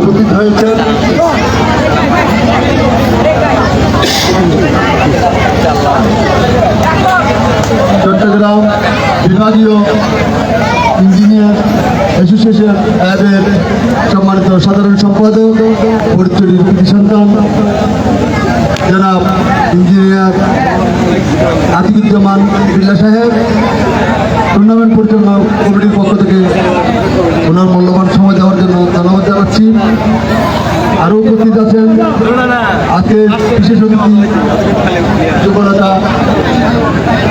উপস্থিত হয়েছেন। চট্টগ্রাম বিভাগীয় ইঞ্জিনিয়ার অ্যাসোসিয়েশন অ্যাবের সম্মানিত সাধারণ সম্পাদক পরিচয়ের কৃতি সন্তান জনাব ইঞ্জিনিয়ার আতিকুজ্জামান বিল্লা সাহেব, টুর্নামেন্ট পরিচালনা কমিটির পক্ষ থেকে ওনার মূল্যবান সময় দেওয়ার জন্য ধন্যবাদ জানাচ্ছি। আরও উপস্থিত আছেন আজকের বিশেষ অতিথি যুবনেতা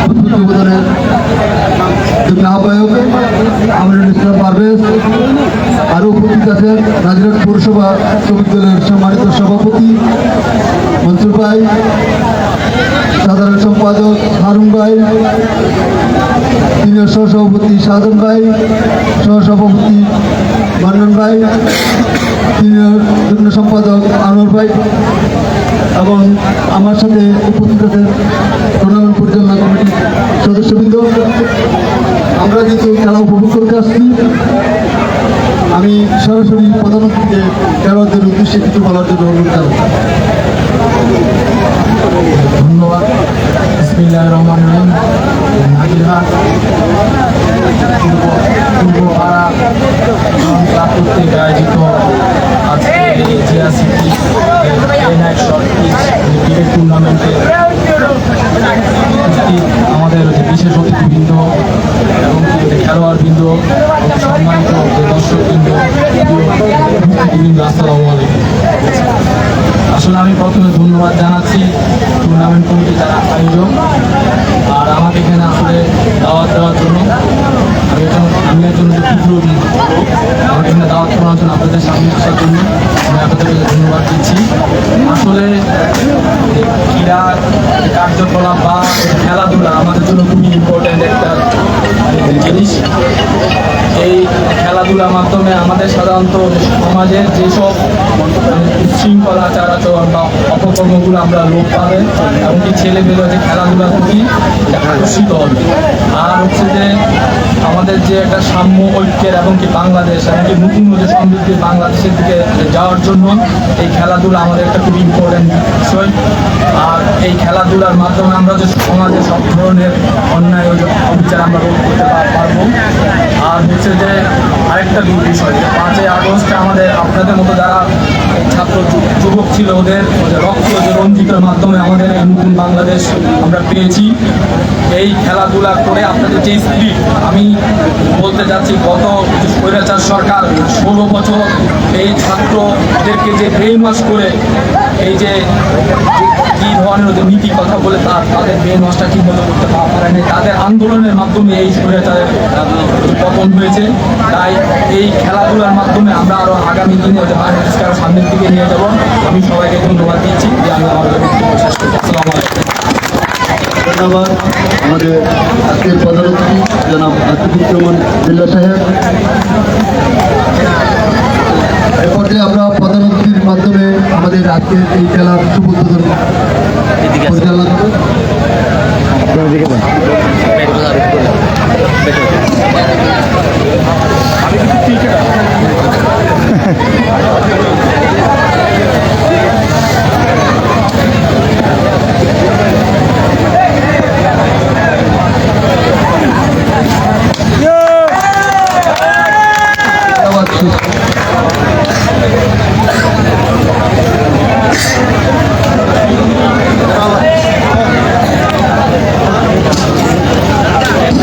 উদ্বোধনের আহ্বায়ক আমিনুল ইসলাম পারভেজ। আরও উপস্থিত আছেন নাজিরহাট পৌরসভা শ্রমিক দলের সম্মানিত সভাপতি মনসুর ভাই, সাধারণ সম্পাদক হারুন ভাই, সিনিয়র সহসভাপতি শাহজাহান ভাই, সহসভাপতি মান্নান ভাই, সিনিয়র যুগ্ম সম্পাদক আনোয়ার ভাই এবং আমার সাথে উপস্থিত আছেন টুর্নামেন্ট পরিচালনা কমিটির সদস্যবৃন্দ। আমরা কিন্তু খেলা উপভোগ করতে আসছি। আমি সরাসরি প্রধানমন্ত্রীকে খেলোয়াড়দের উদ্দেশ্যে কিছু বলার জন্য অনুরোধ জানাচ্ছি। ধন্যবাদ। বিসমিল্লাহির রহমানির রহিম। নাজিরহাট পূর্বপাড়া ক্লাব কর্তৃক আয়োজিত আজকে Zia city night short cricket টুর্নামেন্টে আমাদের বিশেষ অতিথিবৃন্দ এবং খেলোয়াড়বৃন্দ, সম্মানিত দর্শকবৃন্দ, আসসালামু আলাইকুম। আসলে আমি প্রথমে ধন্যবাদ জানাচ্ছি টুর্নামেন্ট কমিটি যারা আয়োজক আর আমাকে এখানে আসলে দাওয়াত দেওয়ার জন্য। আমি একজন ক্ষুদ্র আমাকে এখানে দাওয়াত করার জন্য, আপনাদের সামনে আসার জন্য আমি আপনাদেরকে ধন্যবাদ দিচ্ছি। আসলে ক্রীড়া কার্যকলাপ বা খেলাধুলা আমাদের জন্য খুবই ইম্পর্ট্যান্ট একটা জিনিস। এই খেলাধুলার মাধ্যমে আমাদের সাধারণত সমাজের যেসব শৃঙ্খলা আচার আচরণ বা অপকর্মগুলো আমরা লোপ পাবে, এমনকি ছেলেমেয়েরা যে খেলাধুলার প্রতি আকর্ষিত হবে। আর হচ্ছে যে আমাদের যে একটা সাম্য ঐক্যের এমনকি বাংলাদেশ এমনকি নতুন যে সমৃদ্ধির বাংলাদেশের দিকে যাওয়ার জন্য এই খেলাধুলা আমাদের একটা খুব ইম্পর্টেন্ট বিষয়। আর এই খেলাধুলার মাধ্যমে আমরা যে সমাজে সব ধরনের অন্যায় অবিচার আমরা রোধ করতে পারবো। আর হচ্ছে যে আরেকটা বিষয়, 5ই আগস্টে আমাদের আপনাদের মতো যারা ছাত্র যুবক ছিল ওদের রক্ত যে রঞ্জিতের মাধ্যমে আমাদের এই নতুন বাংলাদেশ আমরা পেয়েছি। এই খেলাধুলা করে আপনাদের যে স্পিরিট, আমি বলতে যাচ্ছি গত স্বৈরাচার সরকার 16 বছর এই ছাত্রদেরকে যে ব্রেন ওয়াশ করে এই যে কী ধরনের যে নীতি কথা বলে তাদের ব্রেন ওয়াশটা ঠিক মতো করতে পারেনি, তাদের আন্দোলনের মাধ্যমে এই স্বৈরাচারের পতন হয়েছে। তাই এই খেলাধুলার মাধ্যমে আমরা আরও আগামী দিনে বাংলাদেশকে আরও সামনের দিকে নিয়ে যাব। আমি সবাইকে ধন্যবাদ দিচ্ছি যে আমি আমাদের শেষ করছি। আসসালামু আলাইকুম। ধন্যবাদ আমাদের আজকের প্রধানমন্ত্রী জনাব আতিকুজ্জামান বিল্লা সাহেব। এ পর্যায়ে আমরা প্রধানমন্ত্রীর মাধ্যমে আমাদের আজকের এই খেলার শুভ উদ্বোধন পরিচালনা করব।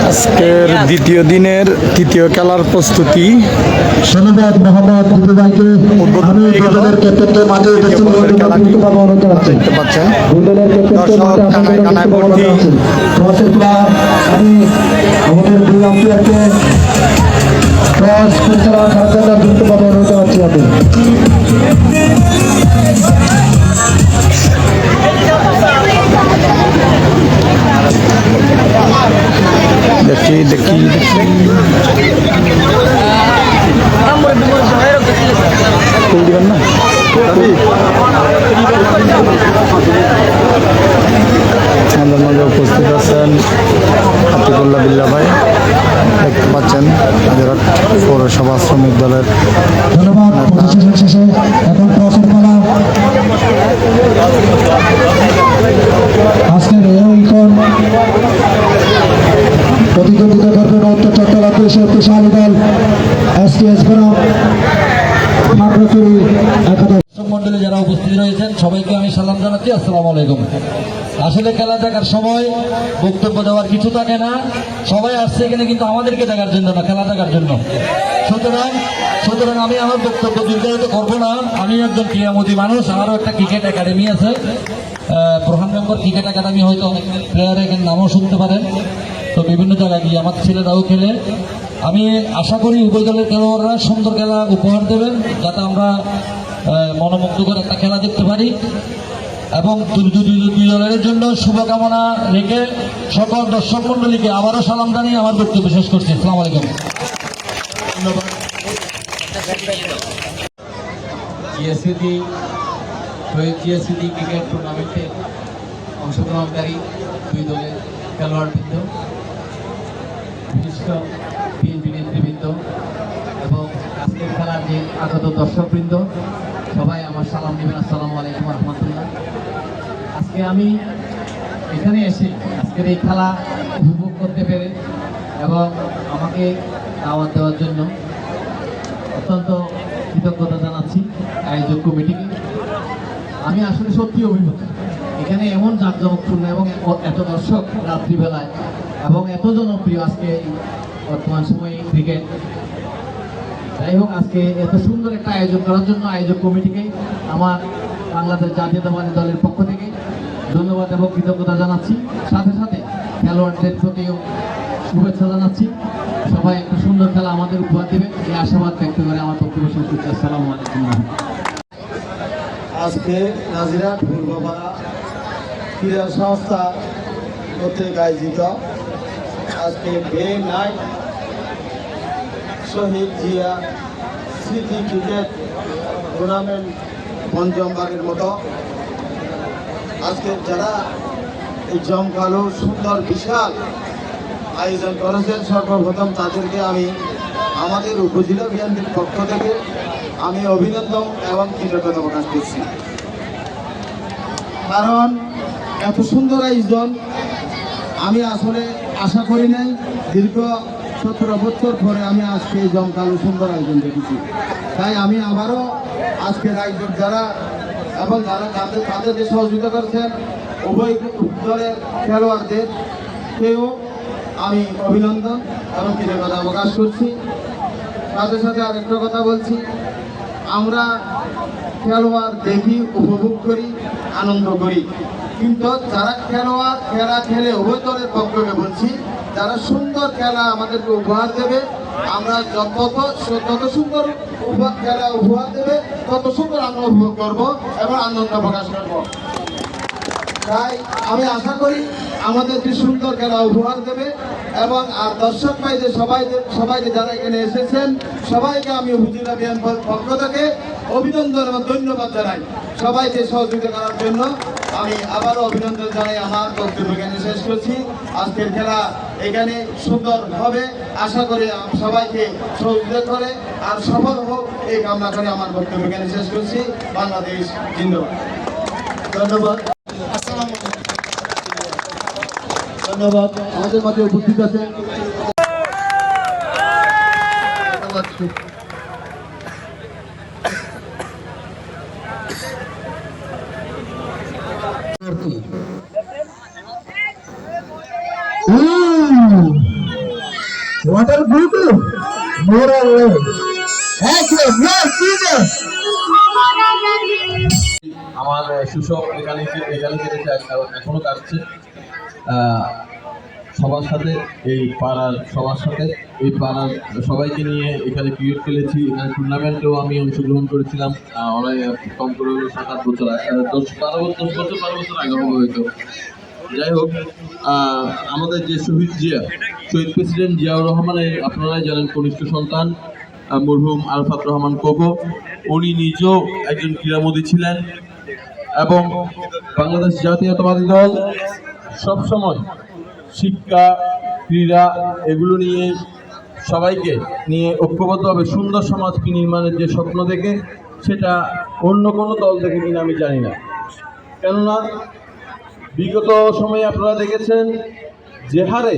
আজকের দ্বিতীয় দিনের তৃতীয় খেলার প্রস্তুতি। ধন্যবাদ মোহাম্মদ দুদু ভাইকে। আমি দুদলের ক্যাপ্টেনকে মাঠে দেখতে পাচ্ছেন। দুদলের ক্যাপ্টেনকে মাঠে আসার জন্য আমি আমাদের দুই আম্পায়ারকে টস পরিচালনা করার জন্য দ্রুতভাবে অনুরোধ জানাচ্ছি। আমি দেখি দেখি দেখি দিবেন না। আমাদের মাঝে উপস্থিত আছেন আতিকুল্লাহ বিল্লা ভাই, দেখতে পাচ্ছেন নাজিরহাট পৌরসভা শ্রমিক দলের ধন্যবাদ। শেষে উপস্থিত রয়েছেন সবাইকে আমি সালাম জানাচ্ছি, আসসালামু আলাইকুম। আসলে খেলা দেখার সময় বক্তব্য দেওয়ার কিছু থাকে না, সবাই আসছে এখানে কিন্তু আমাদেরকে দেখার জন্য না, খেলা দেখার জন্য। সুতরাং আমি আমার বক্তব্য দীর্ঘায়িত করবো না। আমি একজন ক্রীড়ামোদী মানুষ, আমারও একটা ক্রিকেট একাডেমি আছে, প্রধান মেম্বার ক্রিকেট একাডেমি, হয়তো অনেক প্লেয়ার এখানে নামও শুনতে পারেন। তো বিভিন্ন জায়গায় গিয়ে আমার ছেলেরাও খেলে। আমি আশা করি উভয় দলের খেলোয়াড়রা সুন্দর খেলা উপহার দেবেন, যাতে আমরা মনোমুগ্ধকর একটা খেলা দেখতে পারি। এবং দুই দলের জন্য শুভকামনা রেখে সকল দর্শক মন্ডলীকে আবারও সালাম জানিয়ে আমার বক্তব্য শেষ করছি। আসসালামু আলাইকুম। ধন্যবাদ। জিএসসিডি ক্রিকেট টুর্নামেন্টে অংশগ্রহণকারী দুই দলের খেলোয়াড়বৃন্দ, বিশিষ্ট বিএনপি নেতৃবৃন্দ এবং আজকের খেলার যে আগত দর্শকবৃন্দ, সবাই আমার সালাম নেবেন। আসসালামু আলাইকুম রহমতুল্লাহ। আজকে আমি এখানে এসে আজকের এই খেলা উপভোগ করতে পেরে এবং আমাকে দাওয়াত দেওয়ার জন্য অত্যন্ত কৃতজ্ঞতা জানাচ্ছি আয়োজক কমিটিকে। আমি আসলে সত্যি অভিভূত, এখানে এমন জাঁকজমকপূর্ণ এবং এত দর্শক রাত্রিবেলায় এবং এত জনপ্রিয় আজকে এই বর্তমান সময়ে ক্রিকেট। যাই হোক, আজকে এত সুন্দর একটা আয়োজন করার জন্য আয়োজক কমিটিকে আমার বাংলাদেশ জাতীয়তাবাদী দলের পক্ষ থেকে ধন্যবাদ এবং কৃতজ্ঞতা জানাচ্ছি। সাথে সাথে খেলোয়াড়দের প্রতিও শুভেচ্ছা জানাচ্ছি। সবাই একটা সুন্দর খেলা আমাদের উপহার দেবে এই আশাবাদ ব্যক্ত করে আমার বক্তব্য শেষ করছি। আসসালামু আলাইকুম। আজকে নাজিরাট পূর্বপাড়া ক্রীড়া সংস্থা কর্তৃক আয়োজিত আজকে ডে নাইট শহীদ জিয়া স্মৃতি ক্রিকেট টুর্নামেন্ট পঞ্চমবারের মতো আজকে যারা এই জমকালো সুন্দর বিশাল আয়োজন করেছেন, সর্বপ্রথম তাদেরকে আমি আমাদের উপজেলা বিএনপির পক্ষ থেকে আমি অভিনন্দন এবং কৃতজ্ঞতা প্রকাশ করছি। কারণ এত সুন্দর আয়োজন আমি আসলে আশা করি নাই। দীর্ঘ 17 বছর পরে আমি আজকে এই জমকালো সুন্দর আয়োজন দেখেছি। তাই আমি আবারও আজকের আয়োজক যারা এবং যারা তাদেরকে সহযোগিতা করছেন উভয় দলের খেলোয়াড়দের কেউ আমি অভিনন্দন এবং কৃতজ্ঞতা প্রকাশ করছি। সাথে সাথে আরেকটা কথা বলছি, আমরা খেলোয়াড় দেখি, উপভোগ করি, আনন্দ করি, কিন্তু যারা খেলোয়াড় খেলা খেলে উভয় দলের পক্ষকে বলছি, যারা সুন্দর খেলা আমাদেরকে উপহার দেবে, আমরা যত সুন্দর খেলা উপহার দেবে তত সুন্দর আমরা উপভোগ করবো এবং আনন্দ প্রকাশ করবো। তাই আমি আশা করি আমাদেরকে সুন্দর খেলা উপহার দেবে এবং আর দর্শক ভাইদের সবাইকে যারা এখানে এসেছেন সবাইকে আমি উপজেলা বিএনপির পক্ষ থেকে অভিনন্দন এবং ধন্যবাদ জানাই। সবাইকে সহযোগিতা করার জন্য আমি আবারও অভিনন্দন জানাই। আমার বক্তব্য এখানে শেষ করছি। আজকের খেলা এখানে সুন্দর হবে, আশা করি সবাইকে সহযোগিতা করে আর সফল হোক এই কামনা করে আমার বক্তব্য এখানে শেষ করছি। বাংলাদেশ জিন্দাবাদ। ধন্যবাদ। ধন্যবাদ। আমাদের মাঝে উপস্থিত আছে Water good, moral level. Excellent, yes, teacher. আমার সুশোভ এখানে কেটেছে, এখনো কাটছে। সবার সাথে এই পাড়ার সবাইকে নিয়ে এখানে ক্রিকেট খেলেছি। এখানে টুর্নামেন্টেও আমি অংশগ্রহণ করেছিলাম অনেক কম করে 7-8 বছর 10 বছর 12 বছর আগে হবে হয়তো। যাই হোক, আমাদের যে শহীদ প্রেসিডেন্ট জিয়াউর রহমানের আপনারাই জানেন কনিষ্ঠ সন্তান মরহুম আরাফাত রহমান কোকো, উনি নিজেও একজন ক্রীড়ামোদী ছিলেন এবং বাংলাদেশ জাতীয়তাবাদী দল সবসময় শিক্ষা, ক্রীড়া এগুলো নিয়ে সবাইকে নিয়ে ঐক্যবদ্ধভাবে সুন্দর সমাজ নির্মাণের যে স্বপ্ন দেখে, সেটা অন্য কোনো দল দেখে কিনা আমি জানি না। কেননা বিগত সময়ে আপনারা দেখেছেন যে হারে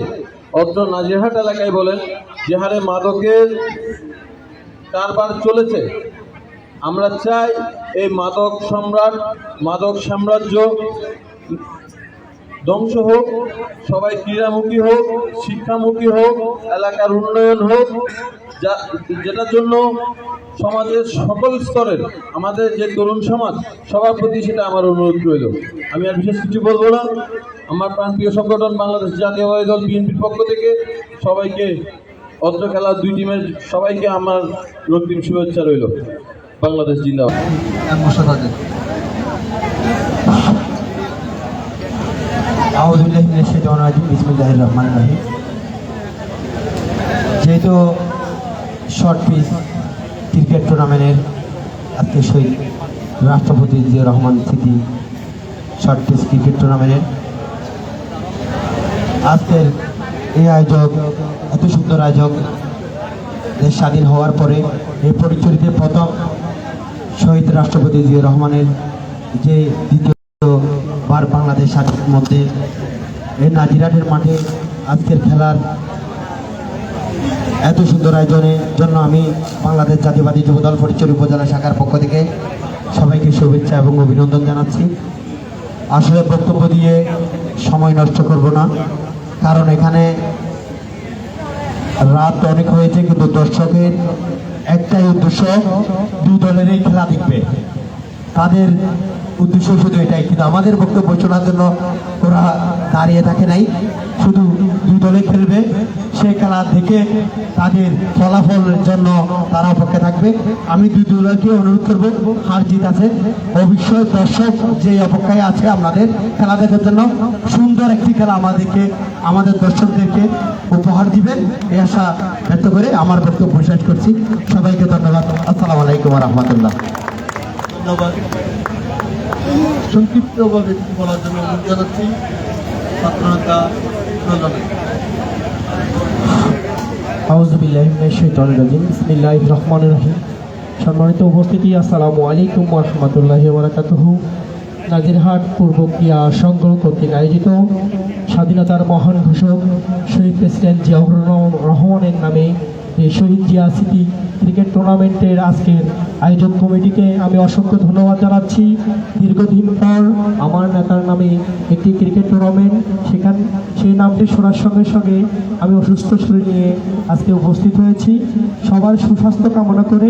অত্র নাজিরহাট এলাকায় বলেন যে হারে মাদকের কারবার চলেছে, আমরা চাই এই মাদক সম্রাট, মাদক সাম্রাজ্য ধ্বংস হোক, সবাই ক্রীড়ামুখী হোক, শিক্ষামুখী হোক, এলাকার উন্নয়ন হোক, যেটার জন্য সমাজের সকল স্তরের আমাদের যে তরুণ সমাজ সবার প্রতি সেটা আমার অনুরোধ রইল। আমি আর বিশেষ কিছু বলবো না। আমার প্রান্তীয় সংগঠন বাংলাদেশ জাতীয়তাবাদী দল বিএনপির পক্ষ থেকে সবাইকে অত্র খেলার দুই টিমের সবাইকে আমার রক্তিম শুভেচ্ছা রইল। বাংলাদেশ জিন্দাবাদ। যেহেতু শর্ট পিচ ক্রিকেট টুর্নামেন্টের আজকে শহীদ রাষ্ট্রপতি জিয়াউর রহমান স্মৃতি শর্ট পিচ ক্রিকেট টুর্নামেন্টের আজকের এই আয়োজক, এত সুন্দর আয়োজক, দেশ স্বাধীন হওয়ার পরে এই পরিচরিতে প্রথম শহীদ রাষ্ট্রপতি জিয়াউর রহমানের যে দ্বিতীয়বার বাংলাদেশ স্বাধীনের মধ্যে এই নাজিরহাটের মাঠে আজকের খেলার এত সুন্দর আয়োজনের জন্য আমি বাংলাদেশ জাতীয়বাদী যুবদল ফটিকছড়ি উপজেলা শাখার পক্ষ থেকে সবাইকে শুভেচ্ছা এবং অভিনন্দন জানাচ্ছি। আসলে বক্তব্য দিয়ে সময় নষ্ট করব না, কারণ এখানে রাত অনেক হয়েছে, কিন্তু দর্শকের একটাই উদ্দেশ্য, দুই দলেরই খেলা দেখবে। তাদের উদ্দেশ্য শুধু এটাই, কিন্তু আমাদের বক্তব্য শোনার জন্য ওরা দাঁড়িয়ে থাকে নাই, শুধু দুই দলে খেলবে, সেই খেলা দেখে তাদের ফলাফলের জন্য তারা অপেক্ষা থাকবে। আমি দুই দলকে অনুরোধ করবো, হার জিত আছে, অবশ্যই দর্শক যে অপেক্ষায় আছে আপনাদের খেলা দেখার জন্য সুন্দর একটি খেলা আমাদের দর্শকদেরকে উপহার দিবেন, এই আশা ব্যক্ত করে আমার বক্তব্য শেষ করছি। সবাইকে ধন্যবাদ। আসসালামু আলাইকুম ওয়া রাহমাতুল্লাহ। ধন্যবাদ। সংক্ষিপ্তভাবে বলার জন্য অনুরোধ জানাচ্ছি ছাত্রনেতা রঞ্জনকে। আউযুবিল্লাহি মিনাশ শাইতানির রাজিম। বিসমিল্লাহির রহমানির রহিম। সম্মানিত উপস্থিতি, আসসালামু আলাইকুম ওয়া রাহমাতুল্লাহি ওয়া বারাকাতুহু। নাজিরহাট পূর্ব ক্রীড়া সংঘ কর্তৃক আয়োজিত স্বাধীনতার মহান ঘোষক শহীদ প্রেসিডেন্ট জিয়াউর রহমানের নামে এই শহীদ জিয়া স্মৃতি ক্রিকেট টুর্নামেন্টের আজকের আয়োজক কমিটিকে আমি অসংখ্য ধন্যবাদ জানাচ্ছি। দীর্ঘদিন পর আমার নেতার নামে একটি ক্রিকেট টুর্নামেন্ট, সেই নামটি শোনার সঙ্গে সঙ্গে আমি অসুস্থ শরীর নিয়ে আজকে উপস্থিত হয়েছি। সবার সুস্বাস্থ্য কামনা করে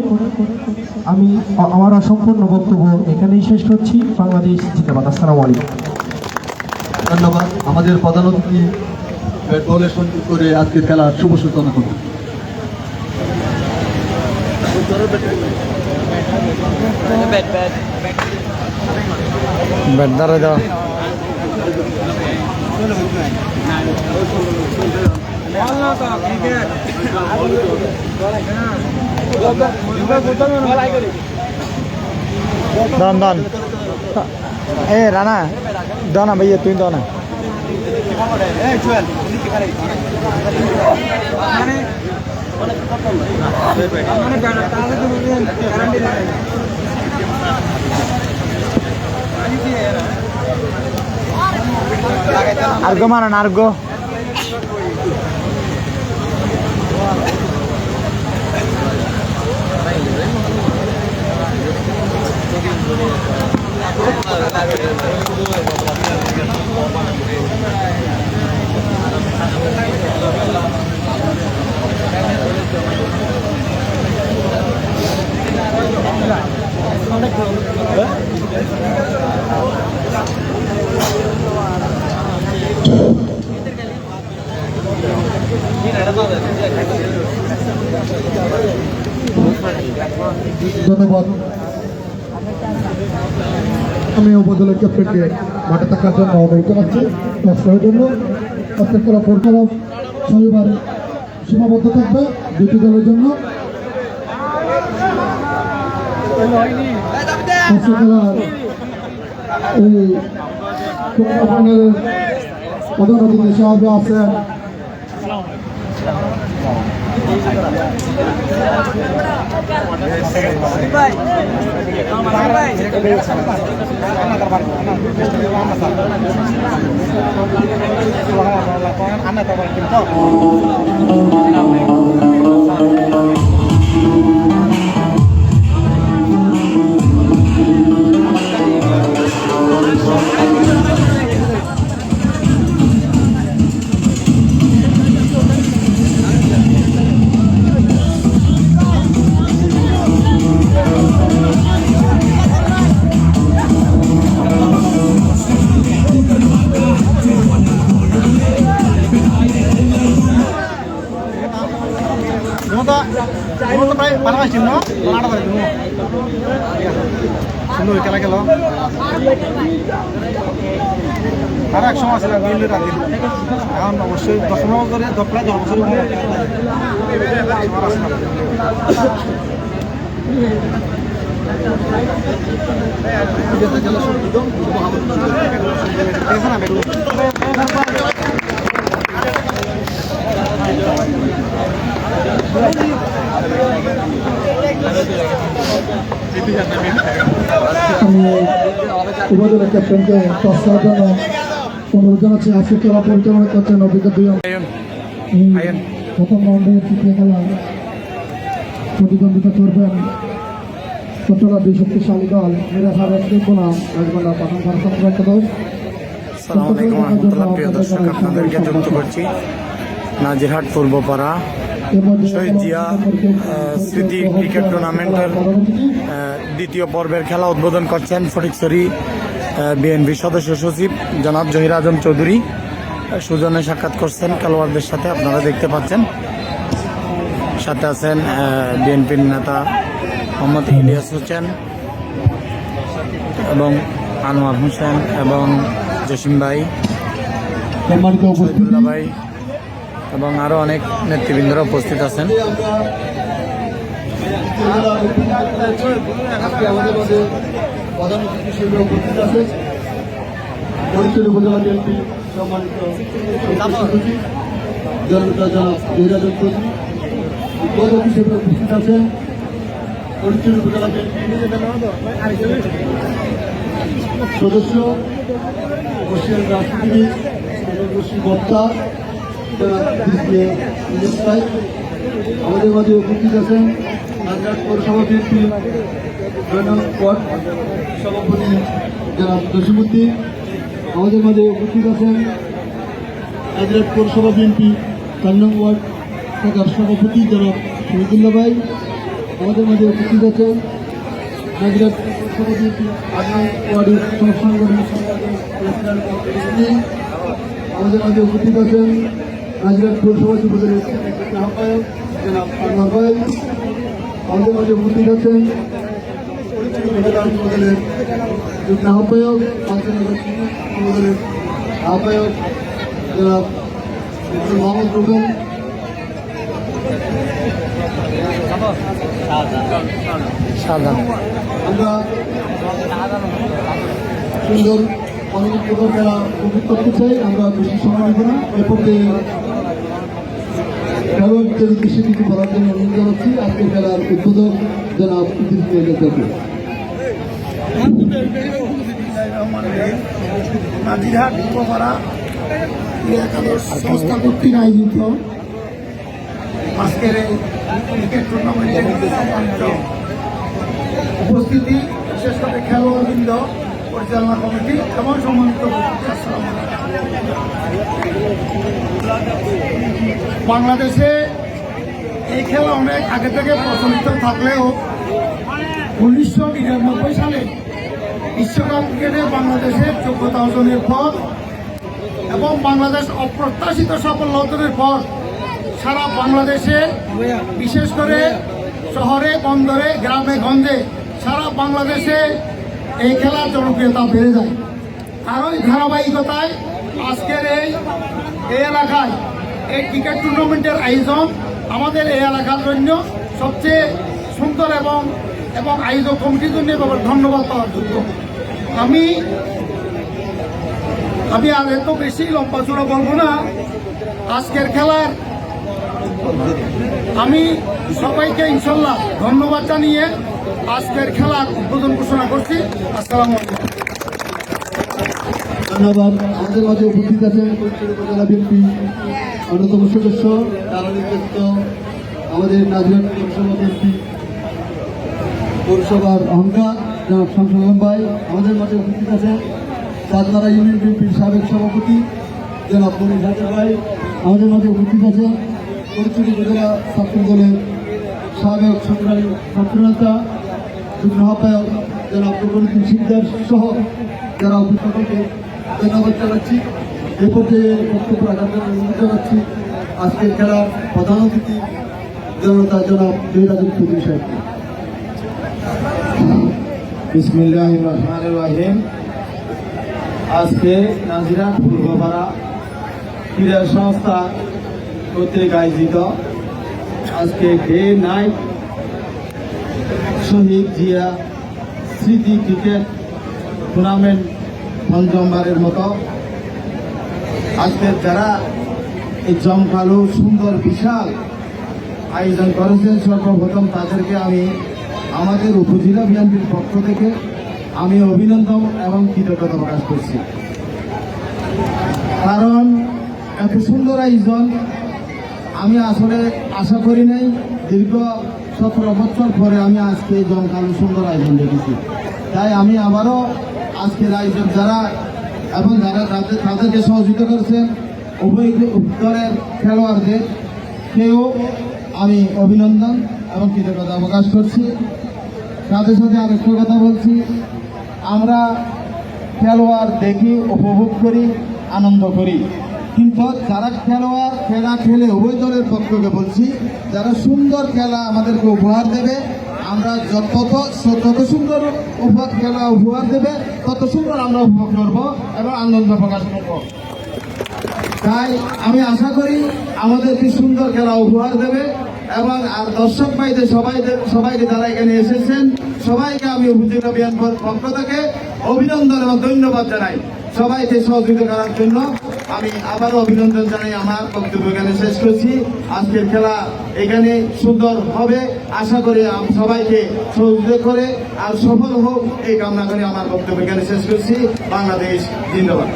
আমি আমার অসম্পূর্ণ বক্তব্য এখানেই শেষ করছি। বাংলাদেশ জিন্দাবাদ। আসসালামু আলাইকুম। ধন্যবাদ। আমাদের প্রধান অতিথি ব্যাট বলের সঙ্গে করে আজকের খেলার শুভ সূচনা করুন। ব্যাট দ্বারা দাও। দন এ রানা দনা ভাইয়া, তুই দনা। আর্গো মারান, আর্গো। ধন্যবাদ। আমি উপজেলার ক্যাপ্টেনকে মাঠে থাকার জন্য অনুরোধ জানাচ্ছি। দর্শকের জন্য আজকের খেলা প্রথম শনিবার সীমাবদ্ধ থাকবে দুটি দলের জন্য। আজকের খেলার এই টুর্নামেন্টের প্রধান অতিথি হিসাবে আছেন সুন্দর খেলা গেল আর এক সময় আছে এখন অবশ্যই 10 নম্বর ধরে প্রায় 10 বছর আমি উপজেলা ক্যাপ্টেনকে টস করার জন্য অনুরোধ জানাচ্ছি। আজকে খেলা পরিচালনা করছেন অভিজ্ঞ দুই প্রথম রাউন্ডে তৃতীয় খেলা প্রতিদ্বন্দ্বিতা করবেন চট্টগ্রাম দুই শক্তিশালী দল মিরাসার ত্রিপুরা রাজবাড়া পাঠান ভারত দল। আসসালামু আলাইকুম রহমতুল্লাহ। প্রিয় দর্শক, আপনাদেরকে যুক্ত করছি নাজিরহাট পূর্বপাড়া শহীদ জিয়া স্মৃতি ক্রিকেট টুর্নামেন্টের দ্বিতীয় পর্বের খেলা উদ্বোধন করছেন ফটিকছড়ি বিএনপি সদস্য সচিব জনাব জহির আজম চৌধুরী। সুজনে সাক্ষাৎ করছেন খেলোয়াড়দের সাথে, আপনারা দেখতে পাচ্ছেন। সাথে আছেন বিএনপির নেতা মোহাম্মদ ইলিয়াস হোসেন এবং আনোয়ার হোসেন এবং জসিম ভাই, শহীদুল্লাহ ভাই এবং আরো অনেক নেতৃবৃন্দরা উপস্থিত আছেন। আমাদের মধ্যে প্রধান অতিথি হিসেবে উপস্থিত আছে ফটিকছড়ি উপজেলা বিএনপি সম্মানিত সভাপতি জনাব জহির আজম চৌধুরী। উদ্বোধক হিসেবে উপস্থিত আছেন ফটিকছড়ি উপজেলা বিএনপি সদস্য বর্ষিয়ান রাজনীতিবিদ বর্ষী বক্তা আমাদের মাঝে উপস্থিত আছেন নাজিরহাট পৌরসভা বিএনপি ওয়ার্ড সভাপতি জনাব জসিমউদ্দিন। আমাদের মাঝে উপস্থিত আছেন নাজিরহাট পৌরসভা বিএনপি 4 নং ওয়ার্ড শাখার সভাপতি জনাব শহীদুল্লাহ ভাই। আমাদের মাঝে উপস্থিত আছেন নাজিরহাট পৌরসভা বিএনপি 8 নং ওয়ার্ডের সংগঠনের আমাদের মাঝে উপস্থিত আছেন নাজিরহাট পৌরসভা যুবদলের আহ্বায়ক জনাব আনোয়ার ভাই। আমাদের মাঝে উপস্থিত আছেন যুবদলের যুগ্ম আহ্বায়ক যুবদলের আহ্বায়ক জনাব মোহাম্মদ রুবেল। আমরা সুন্দর অনেক প্রকার খেলা উপভোগ করতে চাই, আমরা বেশি সময় নেব না। এরপরে খেলোয়াড়দের উদ্দেশ্যে কিছু বলার জন্য অনুরোধ জানাচ্ছি। আজকে খেলার উদ্বোধক জনাব নাজিরহাট পূর্বপাড়া একাদশ সংস্থা কর্তৃক আয়োজিত আজকের এই ক্রিকেট টুর্নামেন্টের সম্মানিত উপস্থিতি, বিশেষ করে খেলোয়াড়বৃন্দ, পরিচালনা কমিটি এবং সম্মানিত বাংলাদেশে এই খেলা অনেক আগে থেকে প্রচলিত থাকলেও 1999 সালে বিশ্বকাপ ক্রিকেটে বাংলাদেশের যোগ্যতা অর্জনের পর এবং বাংলাদেশ অপ্রত্যাশিত সাফল্য অর্জনের পর সারা বাংলাদেশে, বিশেষ করে শহরে বন্দরে গ্রামে গঞ্জে সারা বাংলাদেশে এই খেলার জনপ্রিয়তা বেড়ে যায়। আর ওই ধারাবাহিকতায় আজকের এই এলাকায় এই ক্রিকেট টুর্নামেন্টের আয়োজন আমাদের এই এলাকার জন্য সবচেয়ে সুন্দর এবং আয়োজক কমিটির জন্য ধন্যবাদ পাওয়ার যোগ্য। আমি আর এত বেশি লম্বা চূড়া বলবো না। আজকের খেলার আমি সবাইকে ইনশাল্লাহ ধন্যবাদ জানিয়ে আজকের খেলার উদ্বোধন ঘোষণা করছি। আসসালামু আলাইকুম। ধন্যবাদ। আমাদের মাঝে উপস্থিত আছেন ফটিকছড়ি উপজেলা বিএনপি অন্যতম সদস্য তারা নির্বাচিত আমাদের নাজিরহাট পৌরসভা বিএনপি পৌরসভার অহংকার জনাব শামসুল আলম ভাই। আমাদের মাঝে উপস্থিত আছেন চাঁদমারা ইউনিয়ন বিএনপির সাবেক সভাপতি জনাব মনির হাজার ভাই। আমাদের মাঝে উপস্থিত আছেন ফটিকছড়ি উপজেলা ছাত্র দলের সাবেক সংগ্রামী ছাত্রনেতা যুগ্ম আহ্বায়ক জনাব প্রবীণ সিকদার সহ যারা সকলকে ধন্যবাদ জানাচ্ছি। এ পর্যায়ে বক্তব্য রাখার জন্য অনুরোধ জানাচ্ছি আজকের খেলার প্রধান অতিথি জনতা জনাব মেহরাজুল কবির সাহেবকে। বিসমিল্লাহির রহমানির রহিম। আজকে নাজিরহাট পূর্বপাড়া ক্রীড়া সংস্থা কর্তৃক আয়োজিত আজকে ডে নাইট শহীদ জিয়া স্মৃতি ক্রিকেট টুর্নামেন্ট পঞ্চমবারের মতো আজকে যারা এই জমকালো সুন্দর বিশাল আয়োজন করেছেন, সর্বপ্রথম তাদেরকে আমি আমাদের উপজেলা বিএনপির পক্ষ থেকে আমি অভিনন্দন এবং কৃতজ্ঞতা প্রকাশ করছি। কারণ এত সুন্দর আয়োজন আমি আসলে আশা করি নাই। দীর্ঘ 17 বছর পরে আমি আজকে জমকালো সুন্দর আয়োজন দেখেছি। তাই আমি আবারও আজকের আয়োজন যারা এবং যারা তাদেরকে সহযোগিতা করছেন উভয় দলের খেলোয়াড়দের কেউ আমি অভিনন্দন এবং কৃতজ্ঞতা প্রকাশ করছি। তাদের সাথে আরেকটা কথা বলছি, আমরা খেলোয়াড় দেখি, উপভোগ করি, আনন্দ করি, কিন্তু যারা খেলোয়াড় খেলা খেলে উভয় দলের পক্ষকে বলছি, যারা সুন্দর খেলা আমাদেরকে উপহার দেবে, আমরা যত সুন্দর খেলা উপহার দেবে তত সুন্দর আমরা উপভোগ করবো এবং আনন্দ প্রকাশ করবো। তাই আমি আশা করি আমাদেরকে সুন্দর খেলা উপহার দেবে এবং আর দর্শক ভাইদের সবাইকে যারা এখানে এসেছেন সবাইকে আমি উপজেলা বিএনপির পক্ষ থেকে অভিনন্দন এবং ধন্যবাদ জানাই। সবাইকে সহযোগিতা করার জন্য আমি আবারও অভিনন্দন জানাই। আমার বক্তব্য এখানে শেষ করছি। আজকের খেলা এখানে সুন্দর হবে আশা করি, সবাইকে সহযোগিতা করে আর সফল হোক এই কামনা করে আমার বক্তব্য এখানে শেষ করছি। বাংলাদেশ জিন্দাবাদ।